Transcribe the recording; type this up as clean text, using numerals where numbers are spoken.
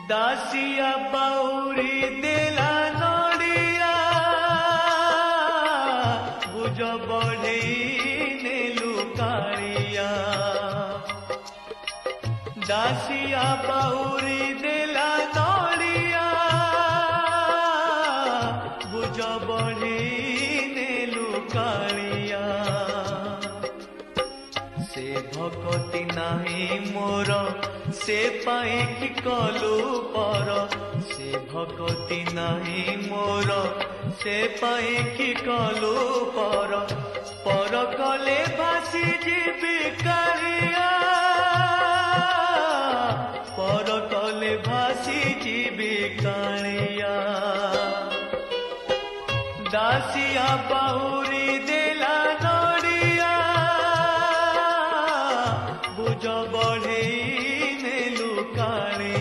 दासिया बाउरी देला नड़िया बुझ बढ़े नेलु कालिया दासिया बाउरी देला नड़िया बुझ बढ़े नेलु कालिया से भक्ति नाही मोर से पाए कि कलु पर से भक्ति नाही मोर से पाए कि कलु पर कले भासी जीवी कालिया पर कले भासी जीवी कालिया दासिया बाहुरी दे